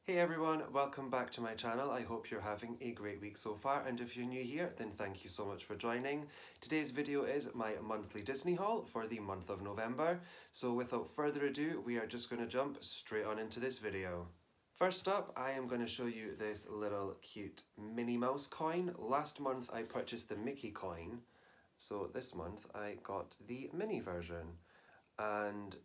Hey everyone, welcome back to my channel. I hope you're having a great week so far, and if you're new here, then thank you so much for joining. Today's video is my monthly Disney haul for the month of November. So without further ado, we are just going to jump straight on into this video. First up, I am going to show you this little cute Minnie Mouse coin. Last month I purchased the Mickey coin, so this month I got the Minnie version. And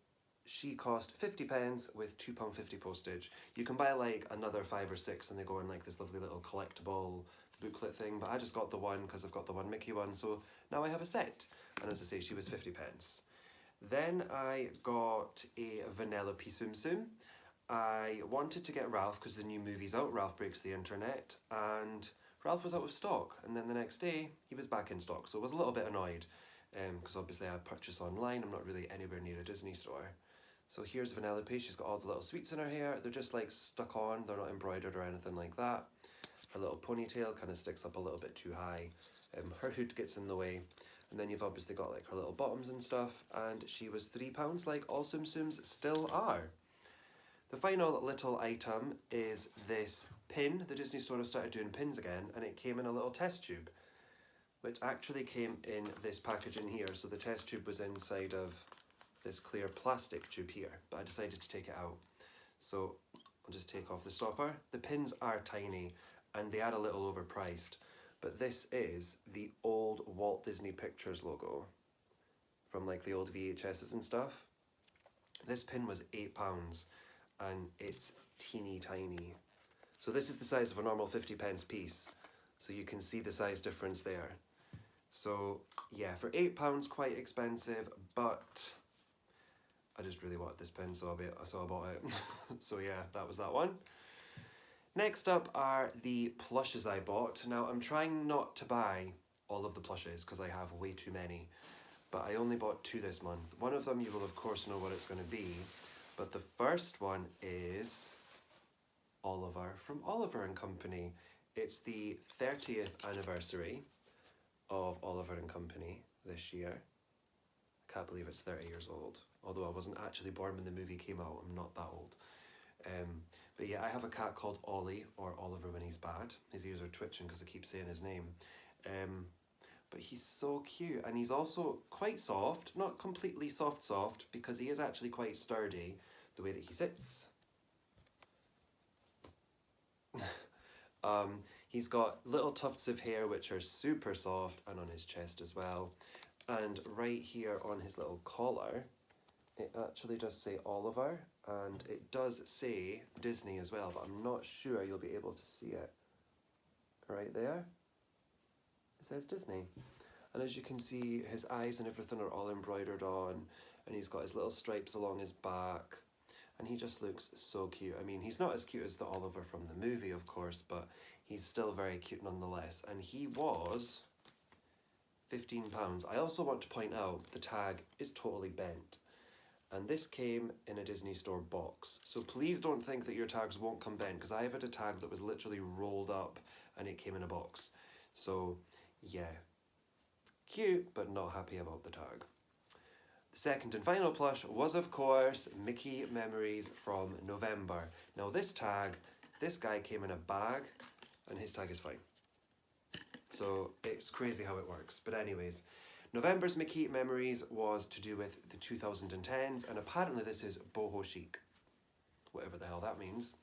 she cost 50 pence with £2.50 postage. You can buy like another 5 or 6 and they go in like this lovely little collectible booklet thing, but I just got the one because I've got the one Mickey one, so now I have a set. And as I say, she was 50 pence. Then I got a Vanellope Tsum Tsum. I wanted to get Ralph because the new movie's out, Ralph Breaks the Internet, and Ralph was out of stock, and then the next day he was back in stock, so I was a little bit annoyed because obviously I purchase online, I'm not really anywhere near a Disney store. So here's Vanellope, she's got all the little sweets in her hair, they're just like stuck on, they're not embroidered or anything like that. Her little ponytail kind of sticks up a little bit too high, her hood gets in the way, and then you've obviously got like her little bottoms and stuff, and she was £3 like all Tsum Tsums still are. The final little item is this pin. The Disney store have started doing pins again, and it came in a little test tube, which actually came in this packaging here. So the test tube was inside of this clear plastic tube here, but I decided to take it out. So I'll just take off the stopper. The pins are tiny and they are a little overpriced, but this is the old Walt Disney Pictures logo from like the old VHSs and stuff. This pin was £8 and it's teeny tiny. So this is the size of a normal 50 pence piece. So you can see the size difference there. So yeah, for £8 quite expensive, but I just really wanted this pin, so I bought it. So yeah, that was that one. Next up are the plushes I bought. Now I'm trying not to buy all of the plushes because I have way too many, but I only bought 2 this month. One of them you will of course know what it's going to be, but the first one is Oliver from Oliver and Company. It's the 30th anniversary of Oliver and Company this year. I can't believe it's 30 years old. Although I wasn't actually born when the movie came out, I'm not that old. But yeah, I have a cat called Ollie, or Oliver when he's bad. His ears are twitching because I keep saying his name. But he's so cute, and he's also quite soft. Not completely soft, because he is actually quite sturdy, the way that he sits. He's got little tufts of hair which are super soft, and on his chest as well. And right here on his little collar, it actually does say Oliver, and it does say Disney as well, but I'm not sure you'll be able to see it. Right there, it says Disney. And as you can see, his eyes and everything are all embroidered on, and he's got his little stripes along his back, and he just looks so cute. I mean, he's not as cute as the Oliver from the movie, of course, but he's still very cute nonetheless, and he was £15. I also want to point out the tag is totally bent. And this came in a Disney store box. So please don't think that your tags won't come bent, because I have had a tag that was literally rolled up and it came in a box. So yeah, cute, but not happy about the tag. The second and final plush was of course Mickey Memories from November. Now this guy came in a bag and his tag is fine. So it's crazy how it works. But anyways, November's Mickey Memories was to do with the 2010s, and apparently this is boho chic, whatever the hell that means.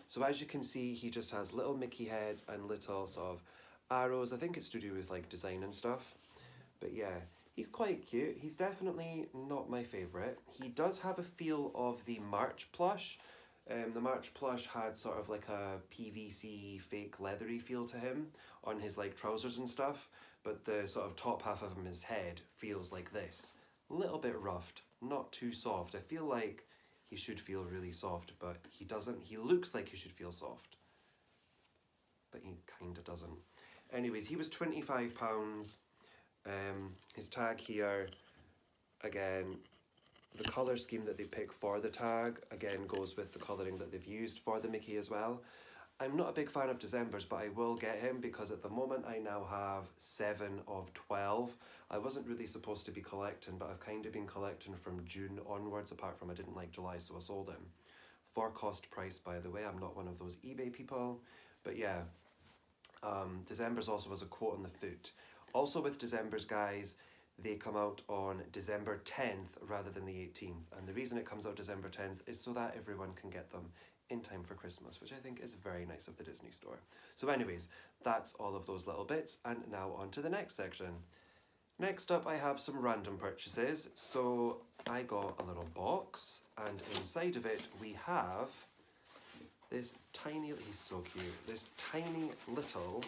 So as you can see, he just has little Mickey heads and little sort of arrows. I think it's to do with like design and stuff. But yeah, he's quite cute. He's definitely not my favourite. He does have a feel of the March plush. The March plush had sort of like a PVC fake leathery feel to him on his like trousers and stuff, but the sort of top half of his head feels like this. A little bit roughed, not too soft. I feel like he should feel really soft, but he doesn't. He looks like he should feel soft, but he kinda doesn't. Anyways, he was £25. His tag here, again, the colour scheme that they pick for the tag, again, goes with the colouring that they've used for the Mickey as well. I'm not a big fan of December's, but I will get him because at the moment I now have 7 of 12. I wasn't really supposed to be collecting, but I've kind of been collecting from June onwards, apart from I didn't like July, so I sold him for cost price, by the way. I'm not one of those eBay people. But yeah, December's also has a quote on the foot. Also with December's, guys, they come out on December 10th rather than the 18th. And the reason it comes out December 10th is so that everyone can get them in time for Christmas, which I think is very nice of the Disney Store. So anyways, that's all of those little bits, and now on to the next section. Next up, I have some random purchases. So I got a little box, and inside of it we have this tiny, he's so cute, this tiny little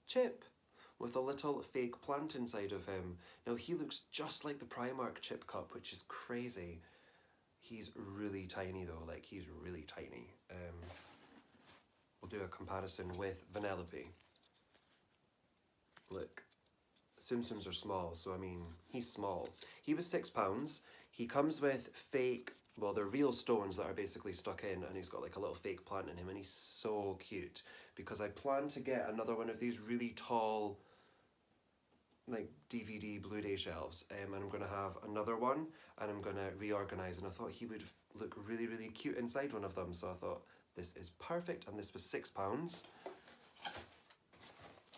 Chip with a little fake plant inside of him. Now he looks just like the Primark Chip Cup, which is crazy. He's really tiny though, like he's really tiny. We'll do a comparison with Vanellope. Look, Tsum Tsums are small, so I mean, he's small. He was £6. He comes with fake, well, they're real stones that are basically stuck in, and he's got like a little fake plant in him, and he's so cute. Because I plan to get another one of these really tall, like DVD Blu-ray shelves, and I'm going to have another one, and I'm going to reorganize, and I thought he would look really, really cute inside one of them, so I thought this is perfect, and this was £6.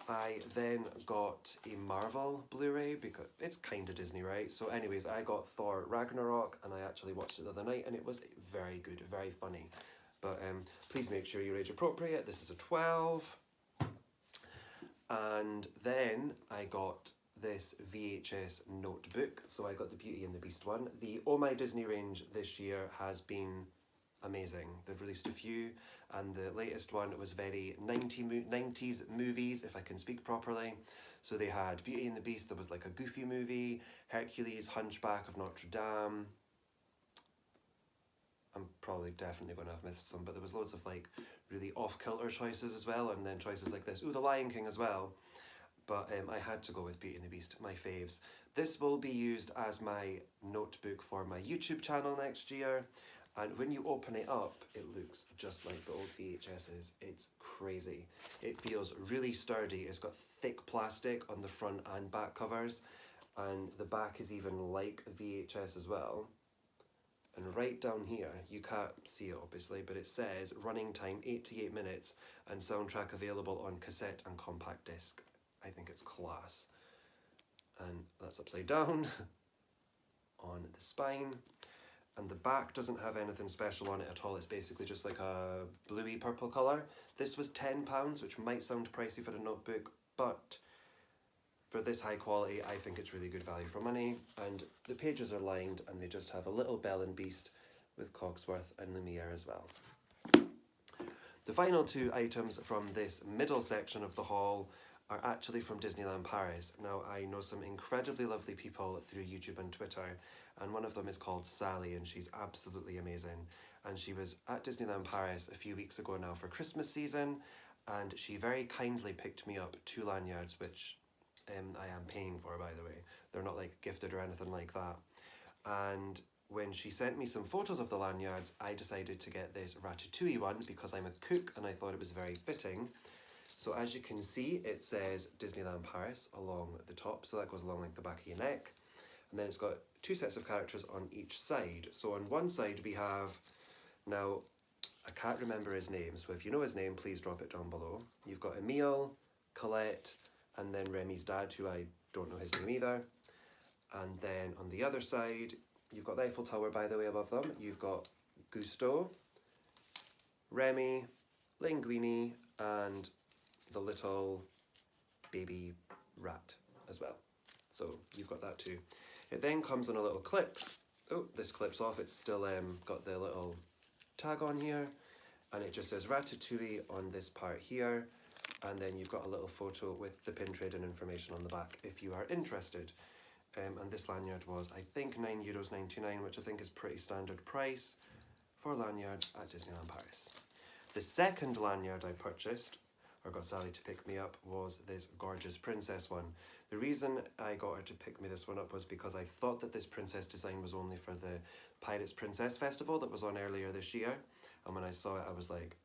I then got a Marvel Blu-ray because it's kind of Disney, right? So anyways, I got Thor Ragnarok, and I actually watched it the other night, and it was very good, very funny. But please make sure you're age appropriate. This is a 12. And then I got this VHS notebook. So I got the Beauty and the Beast one. The Oh My Disney range this year has been amazing. They've released a few, and the latest one was very 90s movies, if I can speak properly. So they had Beauty and the Beast, there was like a Goofy movie, Hercules, Hunchback of Notre Dame. I'm probably definitely going to have missed some, but there was loads of like really off-kilter choices as well, and then choices like this. Ooh, The Lion King as well. But I had to go with Beauty and the Beast, my faves. This will be used as my notebook for my YouTube channel next year. And when you open it up, it looks just like the old VHSs. It's crazy. It feels really sturdy. It's got thick plastic on the front and back covers. And the back is even like VHS as well. And right down here, you can't see it obviously, but it says running time 88 minutes and soundtrack available on cassette and compact disc. I think it's class. And that's upside down on the spine. And the back doesn't have anything special on it at all. It's basically just like a bluey purple colour. This was £10, which might sound pricey for a notebook, but for this high quality, I think it's really good value for money. And the pages are lined, and they just have a little Belle and Beast with Cogsworth and Lumiere as well. The final two items from this middle section of the haul are actually from Disneyland Paris. Now, I know some incredibly lovely people through YouTube and Twitter, and one of them is called Sally, and she's absolutely amazing. And she was at Disneyland Paris a few weeks ago now for Christmas season, and she very kindly picked me up 2 lanyards, which I am paying for, by the way. They're not like gifted or anything like that. And when she sent me some photos of the lanyards, I decided to get this Ratatouille one because I'm a cook and I thought it was very fitting. So as you can see, it says Disneyland Paris along the top, so that goes along like the back of your neck. And then it's got 2 sets of characters on each side. So on one side we have, now I can't remember his name, so if you know his name, please drop it down below. You've got Emile, Colette, and then Remy's dad, who I don't know his name either. And then on the other side, you've got the Eiffel Tower, by the way, above them. You've got Gusto, Remy, Linguini, and the little baby rat as well. So you've got that too. It then comes on a little clip. Oh, this clips off. It's still got the little tag on here, and it just says Ratatouille on this part here. And then you've got a little photo with the pin trading information on the back if you are interested. And this lanyard was, I think, €9.99, which I think is pretty standard price for lanyards at Disneyland Paris. The second lanyard I purchased, or got Sally to pick me up, was this gorgeous princess one. The reason I got her to pick me this one up was because I thought that this princess design was only for the Pirates Princess Festival that was on earlier this year. And when I saw it, I was like,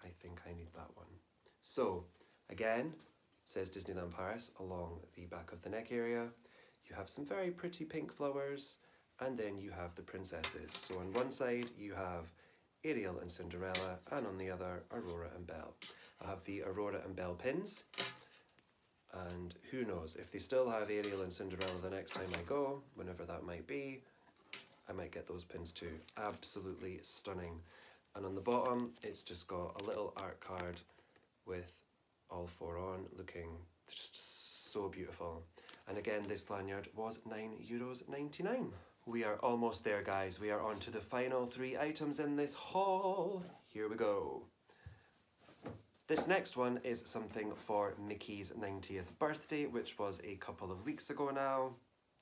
I think I need that one. So, again, says Disneyland Paris along the back of the neck area. You have some very pretty pink flowers, and then you have the princesses. So on one side you have Ariel and Cinderella, and on the other, Aurora and Belle. I have the Aurora and Belle pins, and who knows, if they still have Ariel and Cinderella the next time I go, whenever that might be, I might get those pins too. Absolutely stunning. And on the bottom, it's just got a little art card with all four on, looking just so beautiful. And again, this lanyard was €9.99. We are almost there, guys. We are on to the final 3 items in this haul. Here we go. This next one is something for Mickey's 90th birthday, which was a couple of weeks ago now.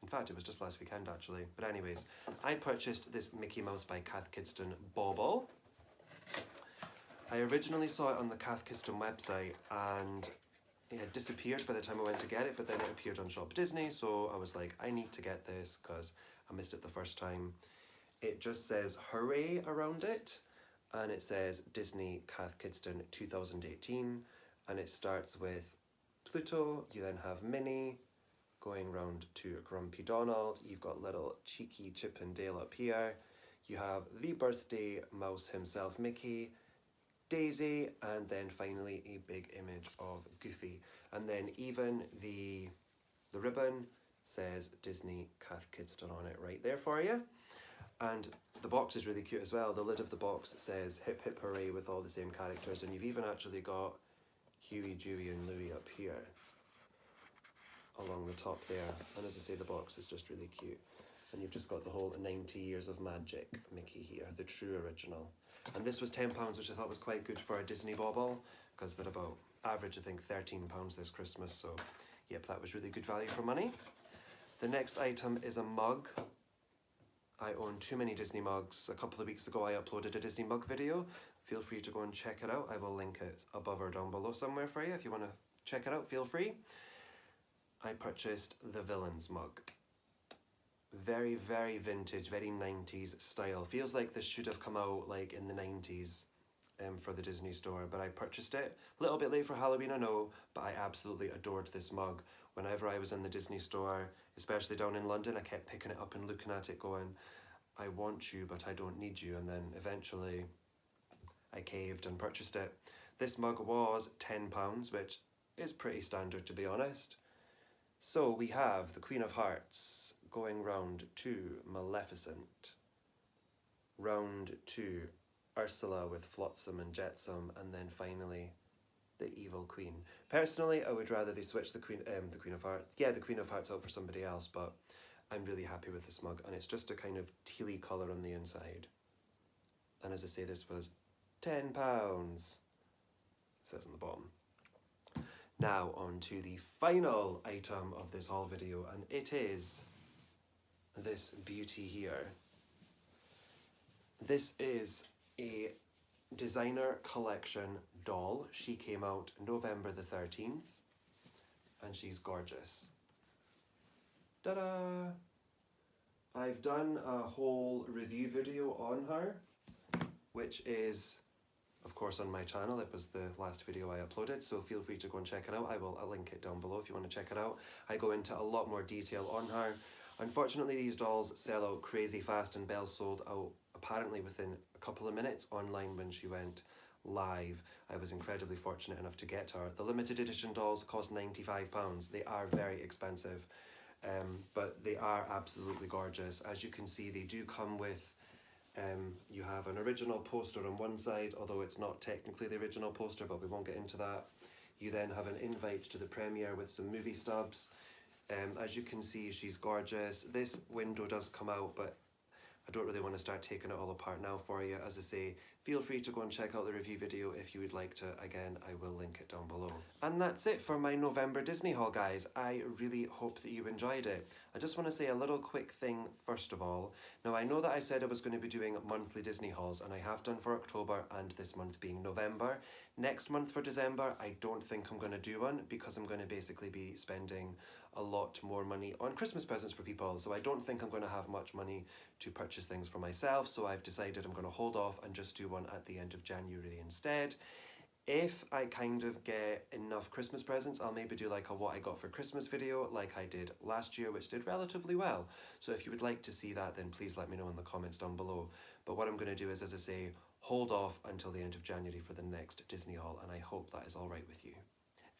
In fact, it was just last weekend, actually. But anyways, I purchased this Mickey Mouse by Cath Kidston bauble. I originally saw it on the Cath Kidston website, and it had disappeared by the time I went to get it, but then it appeared on Shop Disney, so I was like, I need to get this because I missed it the first time. It just says hooray around it, and it says Disney Cath Kidston 2018, and it starts with Pluto. You then have Minnie going round to Grumpy Donald. You've got little cheeky Chip and Dale up here. You have the birthday mouse himself, Mickey, Daisy, and then finally a big image of Goofy. And then even the ribbon says Disney Cath Kidston on it right there for you. And the box is really cute as well. The lid of the box says hip hip hooray with all the same characters, and you've even actually got Huey, Dewey and Louie up here along the top there. And as I say, the box is just really cute. And you've just got the whole 90 Years of Magic Mickey here, the true original. And this was £10, which I thought was quite good for a Disney bauble, because they're about average, I think, £13 this Christmas. So, yep, that was really good value for money. The next item is a mug. I own too many Disney mugs. A couple of weeks ago, I uploaded a Disney mug video. Feel free to go and check it out. I will link it above or down below somewhere for you. If you want to check it out, feel free. I purchased the Villains mug. Very, very vintage, very 90s style. Feels like this should have come out like in the 90s for the Disney store, but I purchased it. A little bit late for Halloween, I know, but I absolutely adored this mug. Whenever I was in the Disney store, especially down in London, I kept picking it up and looking at it going, I want you, but I don't need you. And then eventually I caved and purchased it. This mug was £10, which is pretty standard, to be honest. So we have the Queen of Hearts going round to Maleficent, round to Ursula with Flotsam and Jetsam, and then finally the Evil Queen. Personally, I would rather they switch the Queen of Hearts. Yeah, the Queen of Hearts out for somebody else, but I'm really happy with this mug, and it's just a kind of tealy colour on the inside. And as I say, this was £10. It says on the bottom. Now on to the final item of this haul video, and it is this beauty here. This is a designer collection doll. She came out November the 13th, and she's gorgeous. Ta-da! I've done a whole review video on her, which is of course on my channel. It was the last video I uploaded, so feel free to go and check it out. I'll link it down below if you want to check it out. I go into a lot more detail on her. Unfortunately, these dolls sell out crazy fast, and Belle sold out apparently within a couple of minutes online when she went live. I was incredibly fortunate enough to get her. The limited edition dolls cost £95. They are very expensive, but they are absolutely gorgeous. As you can see, they do come with you have an original poster on one side, although it's not technically the original poster, but we won't get into that. You then have an invite to the premiere with some movie stubs. As you can see, she's gorgeous. This window does come out, but I don't really want to start taking it all apart now for you. As I say, feel free to go and check out the review video if you would like to. Again, I will link it down below. And that's it for my November Disney haul, guys. I really hope that you enjoyed it. I just want to say a little quick thing first of all. Now, I know that I said I was going to be doing monthly Disney hauls, and I have done for October and this month being November. Next month for December, I don't think I'm going to do one because I'm going to basically be spending a lot more money on Christmas presents for people. So I don't think I'm going to have much money to purchase things for myself. So I've decided I'm going to hold off and just do one at the end of January instead. If I kind of get enough Christmas presents, I'll maybe do like a what I got for Christmas video like I did last year, which did relatively well. So if you would like to see that, then please let me know in the comments down below. But what I'm going to do is, as I say, hold off until the end of January for the next Disney haul, and I hope that is alright with you.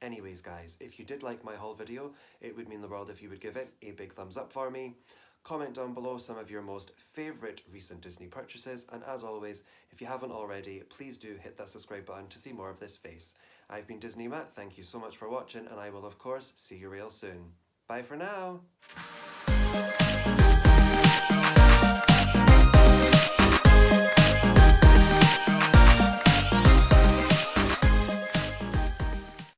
Anyways guys, if you did like my haul video, it would mean the world if you would give it a big thumbs up for me. Comment down below some of your most favourite recent Disney purchases, and as always, if you haven't already, please do hit that subscribe button to see more of this face. I've been Disney Matt, thank you so much for watching, and I will of course see you real soon. Bye for now!